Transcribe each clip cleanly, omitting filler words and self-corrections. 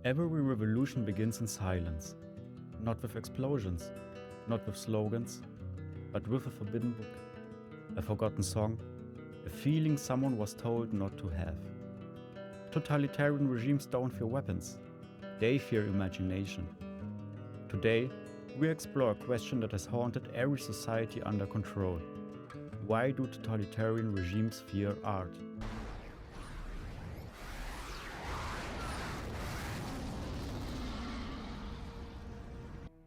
Every revolution begins in silence, not with explosions, not with slogans, but with a forbidden book, a forgotten song, a feeling someone was told not to have. Totalitarian regimes don't fear weapons, they fear imagination. Today, we explore a question that has haunted every society under control. Why do totalitarian regimes fear art?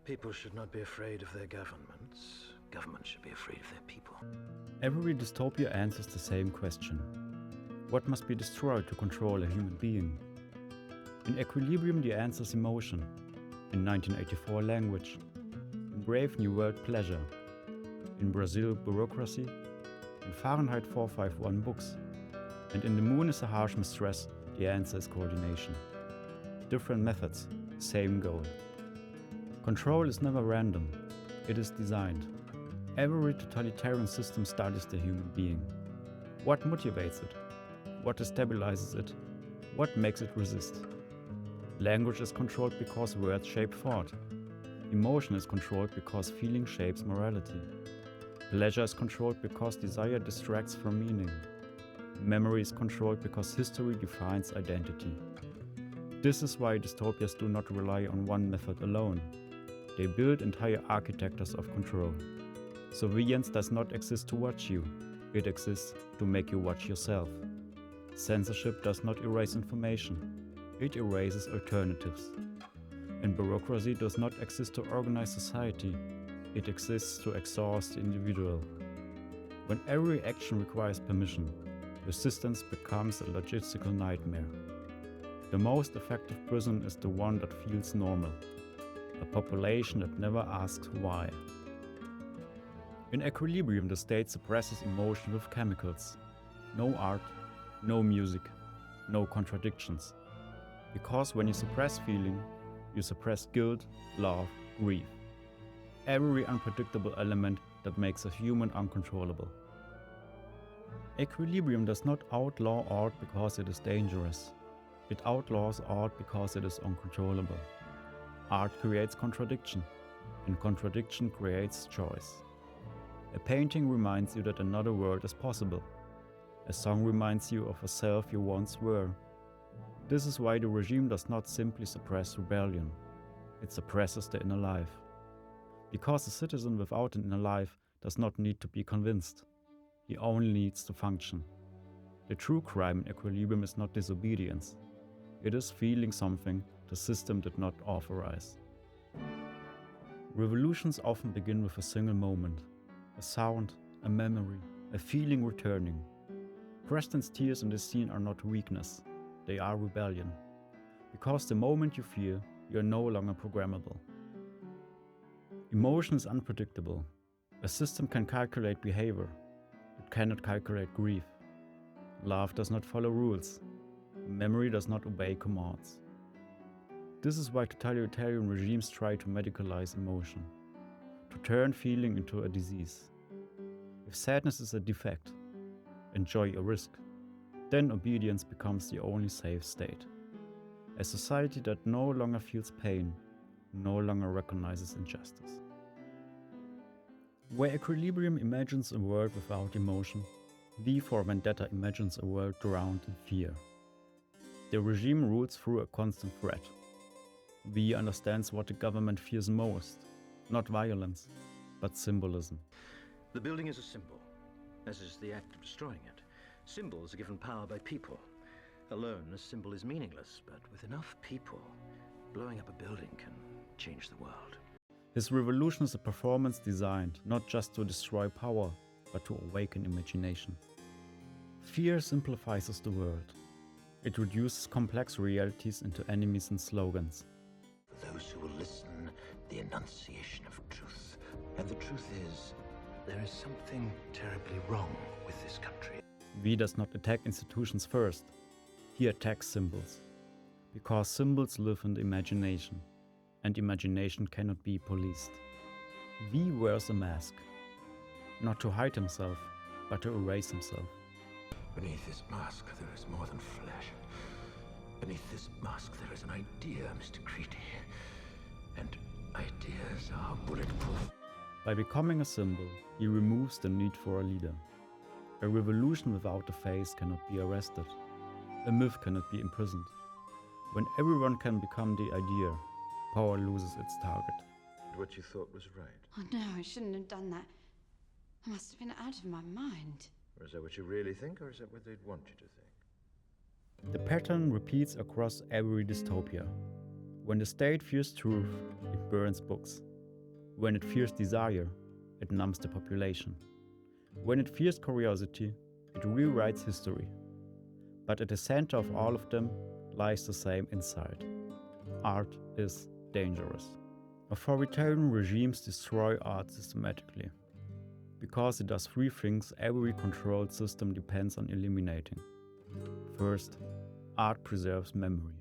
People should not be afraid of their governments. Governments should be afraid of their people. Every dystopia answers the same question. What must be destroyed to control a human being? In Equilibrium, the answer is emotion. In 1984, language. In Brave New World, pleasure. In Brazil, bureaucracy. In Fahrenheit 451, books. And in The Moon is a Harsh Mistress, the answer is coordination. Different methods, same goal. Control is never random, it is designed. Every totalitarian system studies the human being. What motivates it? What destabilizes it? What makes it resist? Language is controlled because words shape thought. Emotion is controlled because feeling shapes morality. Pleasure is controlled because desire distracts from meaning. Memory is controlled because history defines identity. This is why dystopias do not rely on one method alone. They build entire architectures of control. Surveillance does not exist to watch you, it exists to make you watch yourself. Censorship does not erase information, it erases alternatives. And bureaucracy does not exist to organize society, it exists to exhaust the individual. When every action requires permission, resistance becomes a logistical nightmare. The most effective prison is the one that feels normal. A population that never asks why. In Equilibrium, the state suppresses emotion with chemicals. No art, no music, no contradictions. Because when you suppress feeling, you suppress guilt, love, grief. Every unpredictable element that makes a human uncontrollable. Equilibrium does not outlaw art because it is dangerous. It outlaws art because it is uncontrollable. Art creates contradiction, and contradiction creates choice. A painting reminds you that another world is possible. A song reminds you of a self you once were. This is why the regime does not simply suppress rebellion. It suppresses the inner life. Because a citizen without an inner life does not need to be convinced. He only needs to function. The true crime in Equilibrium is not disobedience. It is feeling something the system did not authorize. Revolutions often begin with a single moment. A sound, a memory, a feeling returning. Preston's tears in this scene are not weakness, they are rebellion. Because the moment you fear, you are no longer programmable. Emotion is unpredictable. A system can calculate behavior. It cannot calculate grief. Love does not follow rules. Memory does not obey commands. This is why totalitarian regimes try to medicalize emotion, to turn feeling into a disease. If sadness is a defect and joy a risk, then obedience becomes the only safe state. A society that no longer feels pain, no longer recognizes injustice. Where Equilibrium imagines a world without emotion, V for Vendetta imagines a world drowned in fear. The regime rules through a constant threat. V understands what the government fears most, not violence, but symbolism. The building is a symbol, as is the act of destroying it. Symbols are given power by people. Alone, a symbol is meaningless, but with enough people, blowing up a building can change the world. His revolution is a performance designed not just to destroy power, but to awaken imagination. Fear simplifies the world. It reduces complex realities into enemies and slogans. For those who will listen, the enunciation of truth. And the truth is, there is something terribly wrong with this country. V does not attack institutions first. He attacks symbols. Because symbols live in the imagination, and imagination cannot be policed. V wears a mask, not to hide himself, but to erase himself. Beneath this mask, there is more than flesh. Beneath this mask there is an idea, Mr. Creedy. And ideas are bulletproof. By becoming a symbol, he removes the need for a leader. A revolution without a face cannot be arrested. A myth cannot be imprisoned. When everyone can become the idea, power loses its target. What you thought was right. Oh no, I shouldn't have done that. I must have been out of my mind. Or is that what you really think, or is that what they'd want you to think? The pattern repeats across every dystopia. When the state fears truth, it burns books. When it fears desire, it numbs the population. When it fears curiosity, it rewrites history. But at the center of all of them lies the same insight. Art is dangerous. Authoritarian regimes destroy art systematically. Because it does three things every controlled system depends on eliminating. First, art preserves memory,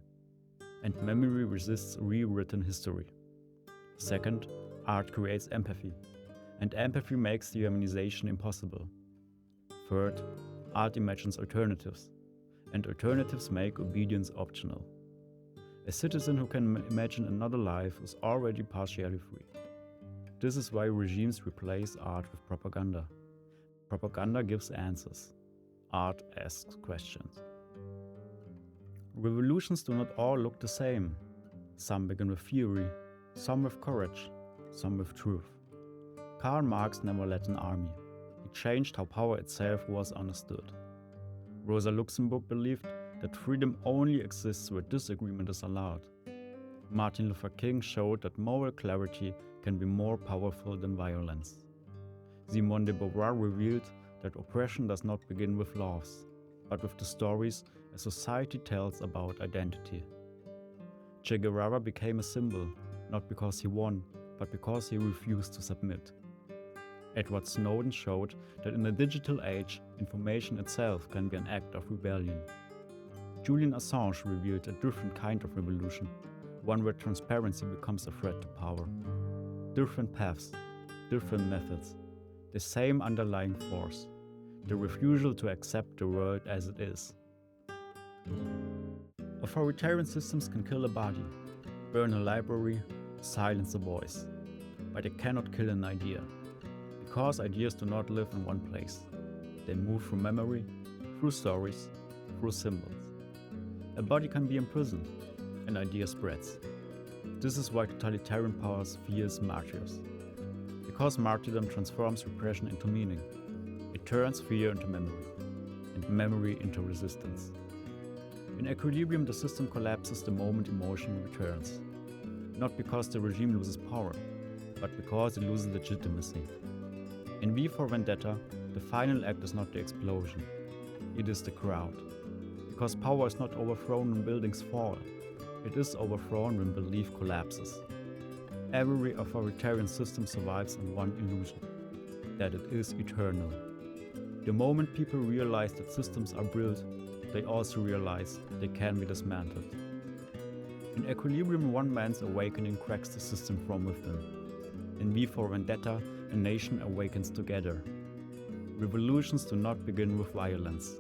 and memory resists rewritten history. Second, art creates empathy, and empathy makes dehumanization impossible. Third, art imagines alternatives, and alternatives make obedience optional. A citizen who can imagine another life is already partially free. This is why regimes replace art with propaganda. Propaganda gives answers. Art asks questions. Revolutions do not all look the same. Some begin with fury, some with courage, some with truth. Karl Marx never led an army. He changed how power itself was understood. Rosa Luxemburg believed that freedom only exists where disagreement is allowed. Martin Luther King showed that moral clarity can be more powerful than violence. Simone de Beauvoir revealed that oppression does not begin with laws, but with the stories a society tells about identity. Che Guevara became a symbol, not because he won, but because he refused to submit. Edward Snowden showed that in a digital age, information itself can be an act of rebellion. Julian Assange revealed a different kind of revolution, one where transparency becomes a threat to power. Different paths, different methods, the same underlying force, the refusal to accept the world as it is. Authoritarian systems can kill a body, burn a library, silence a voice, but they cannot kill an idea, because ideas do not live in one place. They move through memory, through stories, through symbols. A body can be imprisoned, an idea spreads. This is why totalitarian powers fears martyrs. Because martyrdom transforms repression into meaning. It turns fear into memory, and memory into resistance. In equilibrium, the system collapses the moment emotion returns. Not because the regime loses power, but because it loses legitimacy. In V for Vendetta, the final act is not the explosion. It is the crowd. Because power is not overthrown when buildings fall. It is overthrown when belief collapses. Every authoritarian system survives on one illusion, that it is eternal. The moment people realize that systems are built, they also realize they can be dismantled. In equilibrium, one man's awakening cracks the system from within. In V for Vendetta, a nation awakens together. Revolutions do not begin with violence.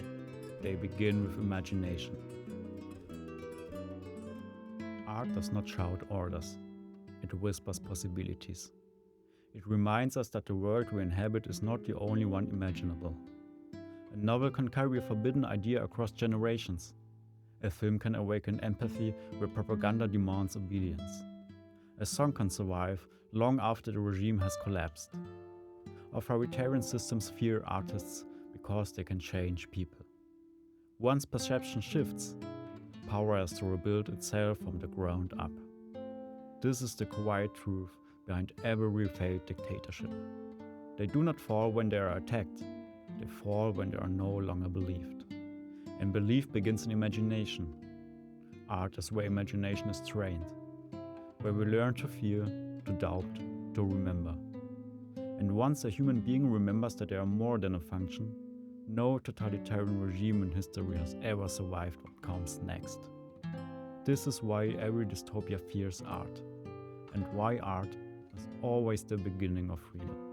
They begin with imagination. Art does not shout orders. It whispers possibilities. It reminds us that the world we inhabit is not the only one imaginable. A novel can carry a forbidden idea across generations. A film can awaken empathy where propaganda demands obedience. A song can survive long after the regime has collapsed. Authoritarian systems fear artists because they can change people. Once perception shifts, power has to rebuild itself from the ground up. This is the quiet truth behind every failed dictatorship. They do not fall when they are attacked, they fall when they are no longer believed. And belief begins in imagination. Art is where imagination is trained, where we learn to fear, to doubt, to remember. And once a human being remembers that they are more than a function, no totalitarian regime in history has ever survived what comes next. This is why every dystopia fears art, and why art is always the beginning of freedom.